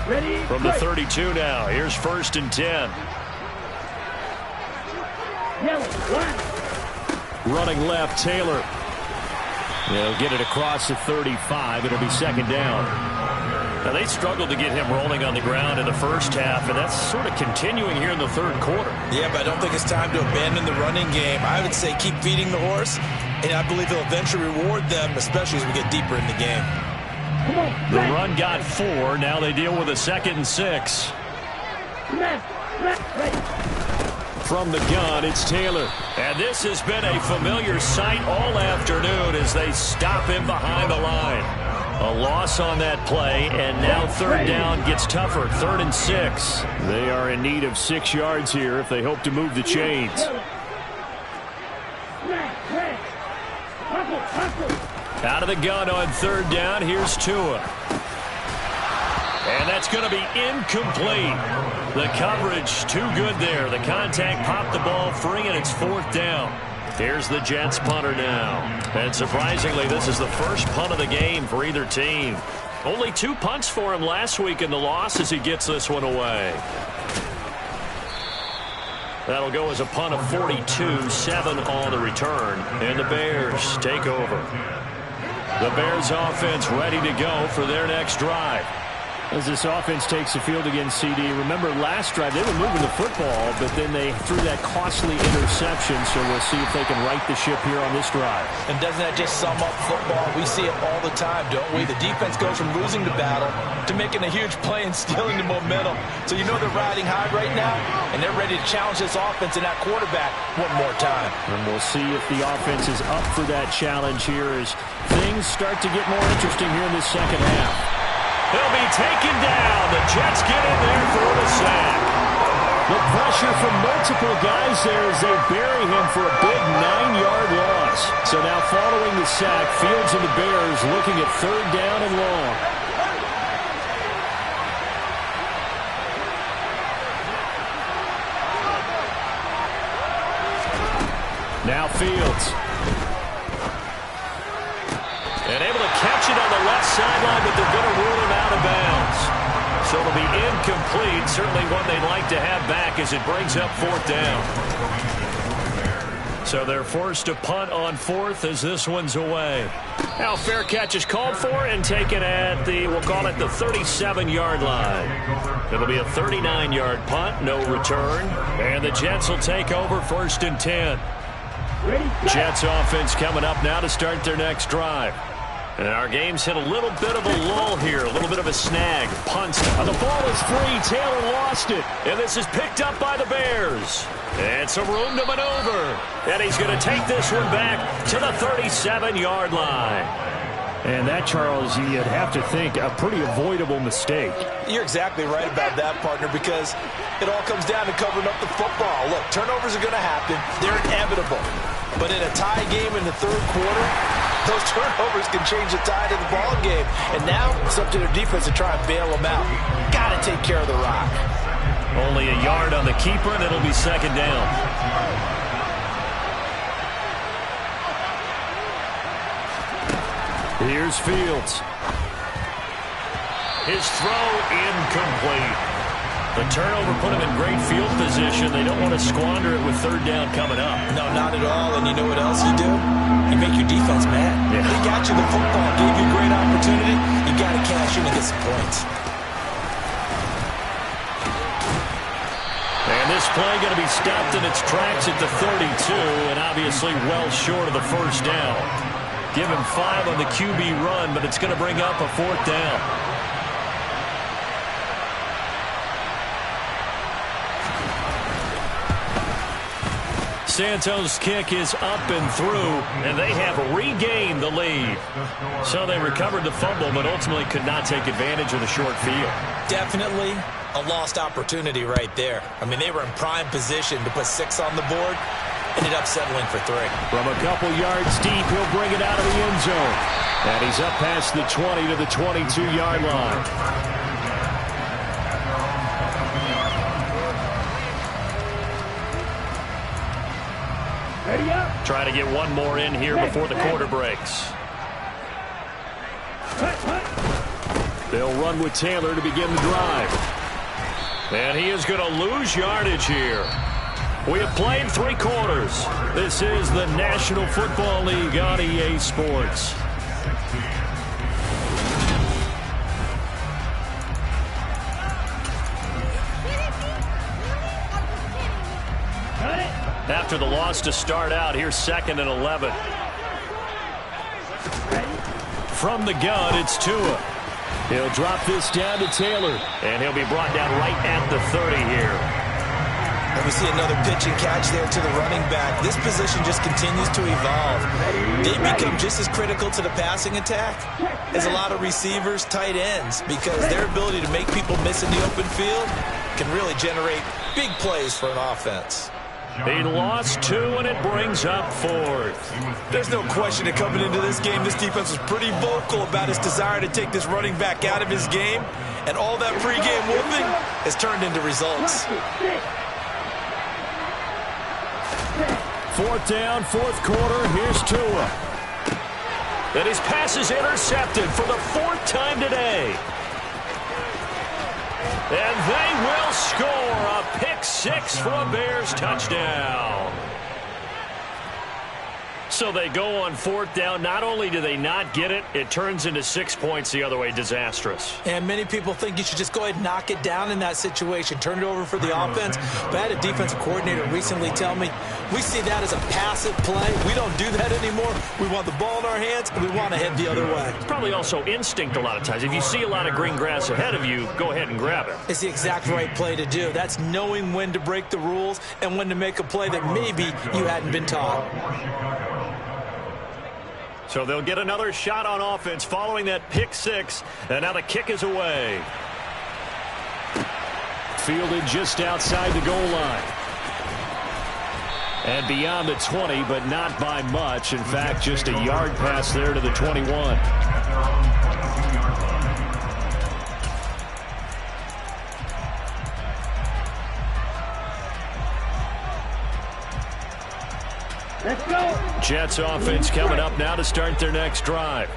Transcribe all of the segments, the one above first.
From the 32 now, here's 1st and 10. Running left, Taylor. They'll get it across the 35. It'll be 2nd down. Now, they struggled to get him rolling on the ground in the first half, and that's sort of continuing here in the 3rd quarter. Yeah, but I don't think it's time to abandon the running game. I would say keep feeding the horse, and I believe he'll eventually reward them, especially as we get deeper in the game. The run got 4. Now they deal with a 2nd and 6. From the gun, it's Taylor. And this has been a familiar sight all afternoon as they stop him behind the line. A loss on that play, and now 3rd down gets tougher. 3rd and 6. They are in need of 6 yards here if they hope to move the chains. Out of the gun on 3rd down, here's Tua. And that's going to be incomplete. The coverage too good there. The contact popped the ball free, and it's 4th down. Here's the Jets punter now. And surprisingly, this is the first punt of the game for either team. Only 2 punts for him last week in the loss as he gets this one away. That'll go as a punt of 42, 7 on the return. And the Bears take over. The Bears offense ready to go for their next drive. As this offense takes the field against CD, remember last drive they were moving the football, but then they threw that costly interception, so we'll see if they can right the ship here on this drive. And doesn't that just sum up football? We see it all the time, don't we? The defense goes from losing the battle to making a huge play and stealing the momentum. So you know they're riding high right now, and they're ready to challenge this offense and that quarterback one more time. And we'll see if the offense is up for that challenge here as things start to get more interesting here in this 2nd half. He'll be taken down. The Jets get in there for the sack. The pressure from multiple guys there as they bury him for a big 9-yard loss. So now following the sack, Fields and the Bears looking at 3rd down and long. Now Fields. And able to catch it on the left sideline, but they're going to rule him out of bounds. So it'll be incomplete. Certainly one they'd like to have back as it brings up 4th down. So they're forced to punt on 4th as this one's away. Now fair catch is called for and taken at the, we'll call it the 37-yard line. It'll be a 39-yard punt, no return. And the Jets will take over 1st and 10. Jets offense coming up now to start their next drive. And our game's hit a little bit of a lull here, a little bit of a snag. Punts. The ball is free. Taylor lost it. And this is picked up by the Bears. And some room to maneuver. And he's going to take this one back to the 37-yard line. And that, Charles, you'd have to think a pretty avoidable mistake. You're exactly right about that, partner, because it all comes down to covering up the football. Look, turnovers are going to happen. They're inevitable. But in a tie game in the 3rd quarter, those turnovers can change the tide of the ball game. And now it's up to their defense to try and bail them out. Got to take care of the rock. Only a yard on the keeper, and it'll be 2nd down. Here's Fields. His throw incomplete. The turnover put him in great field position. They don't want to squander it with 3rd down coming up. No, not at all. And you know what else you do? You make your defense mad. Yeah. They got you the football, gave you a great opportunity. You got to cash in and get some points. And this play going to be stopped in its tracks at the 32, and obviously well short of the 1st down. Give him 5 on the QB run, but it's going to bring up a 4th down. Santos' kick is up and through, and they have regained the lead. So they recovered the fumble, but ultimately could not take advantage of the short field. Definitely a lost opportunity right there. I mean, they were in prime position to put 6 on the board. Ended up settling for 3. From a couple yards deep, he'll bring it out of the end zone. And he's up past the 20 to the 22-yard line. Trying to get one more in here before the quarter breaks. They'll run with Taylor to begin the drive. And he is going to lose yardage here. We have played 3 quarters. This is the National Football League on EA Sports. After the loss to start out, here's 2nd and 11. From the gun, it's Tua. He'll drop this down to Taylor, and he'll be brought down right at the 30 here. And we see another pitch and catch there to the running back. This position just continues to evolve. They become just as critical to the passing attack as a lot of receivers, tight ends, because their ability to make people miss in the open field can really generate big plays for an offense. He lost 2, and it brings up 4th. There's no question that coming into this game, this defense was pretty vocal about its desire to take this running back out of his game, and all that pregame whooping has turned into results. 4th down, 4th quarter. Here's Tua. And his pass is intercepted for the 4th time today. And they will score a pick-6 for a Bears touchdown. So they go on 4th down. Not only do they not get it, it turns into 6 points the other way. Disastrous. And many people think you should just go ahead and knock it down in that situation. Turn it over for the offense. But I had a defensive coordinator recently tell me, we see that as a passive play. We don't do that anymore. We want the ball in our hands, and we want to head the other way. It's probably also instinct a lot of times. If you see a lot of green grass ahead of you, go ahead and grab it. It's the exact right play to do. That's knowing when to break the rules and when to make a play that maybe you hadn't been taught. So they'll get another shot on offense following that pick-6, and now the kick is away. Fielded just outside the goal line. And beyond the 20, but not by much. In fact, just a yard pass there to the 21. Let's go. Jets offense coming up now to start their next drive.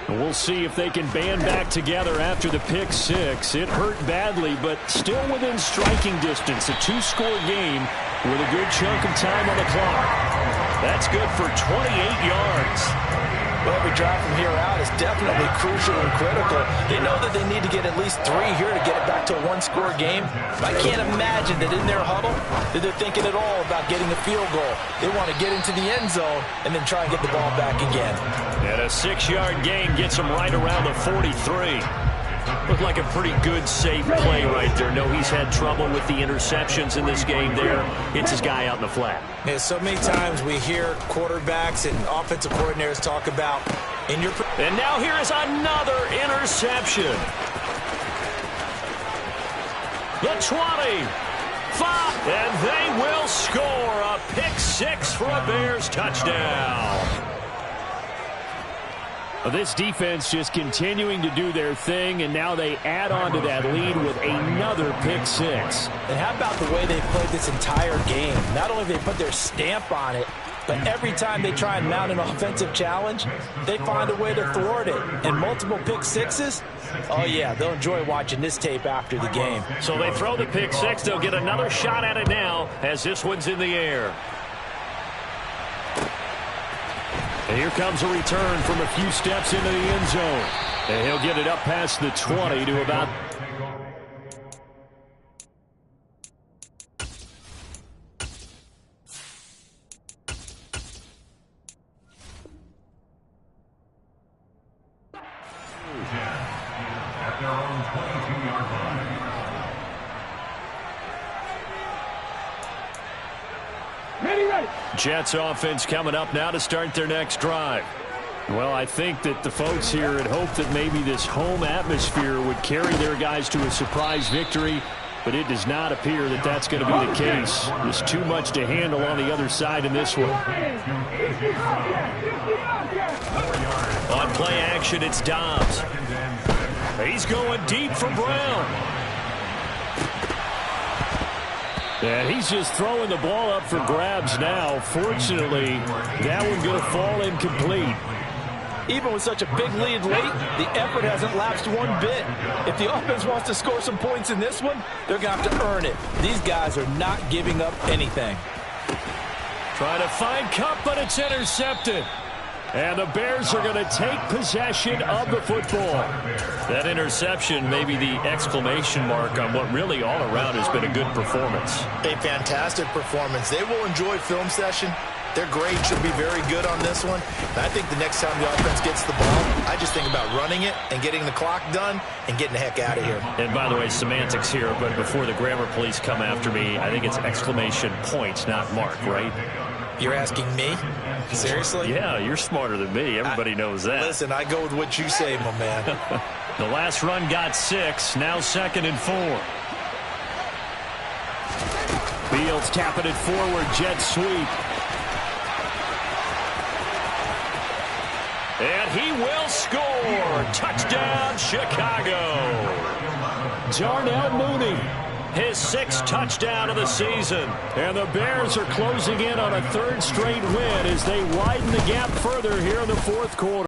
And we'll see if they can band back together after the pick-6. It hurt badly, but still within striking distance. A 2-score game with a good chunk of time on the clock. That's good for 28 yards. Well, every drive from here out is definitely crucial and critical. They know that they need to get at least 3 here to get it back to a 1-score game. But I can't imagine that in their huddle that they're thinking at all about getting a field goal. They want to get into the end zone and then try and get the ball back again. And a 6-yard gain gets them right around the 43. Looked like a pretty good, safe play right there. No, he's had trouble with the interceptions in this game there. It's his guy out in the flat. Yeah, so many times we hear quarterbacks and offensive coordinators talk about in your... And now here is another interception. The 20. 5. And they will score a pick-6 for a Bears touchdown. This defense just continuing to do their thing, and now they add on to that lead with another pick-6. And how about the way they played this entire game? Not only have they put their stamp on it, but every time they try and mount an offensive challenge, they find a way to thwart it. And multiple pick-6s, oh yeah, they'll enjoy watching this tape after the game. So they throw the pick-6. They'll get another shot at it now as this one's in the air. And here comes a return from a few steps into the end zone. And he'll get it up past the 20 to about... At their own 22-yard line. Ready. Jets offense coming up now to start their next drive. Well, I think that the folks here had hoped that maybe this home atmosphere would carry their guys to a surprise victory, but it does not appear that that's going to be the case. There's too much to handle on the other side in this one. On play action, it's Dobbs. He's going deep for Brown. And he's just throwing the ball up for grabs now. Fortunately, that one going to fall incomplete. Even with such a big lead late, the effort hasn't lapsed one bit. If the offense wants to score some points in this one, they're going to have to earn it. These guys are not giving up anything. Trying to find Kupp, but it's intercepted. And the Bears are going to take possession of the football. That interception may be the exclamation mark on what really all around has been a good performance. A fantastic performance. They will enjoy film session. Their grade should be very good on this one. And I think the next time the offense gets the ball, I just think about running it and getting the clock done and getting the heck out of here. And by the way, semantics here, but before the grammar police come after me, I think it's exclamation point, not mark, right? You're asking me? Seriously? Yeah, you're smarter than me. Everybody knows that. Listen, I go with what you say, my man. The last run got 6, now 2nd and 4. Fields tapping it forward, jet sweep. And he will score. Touchdown, Chicago. Darnell Mooney, his 6th touchdown of the season. And the Bears are closing in on a 3rd straight win as they widen the gap further here in the 4th quarter.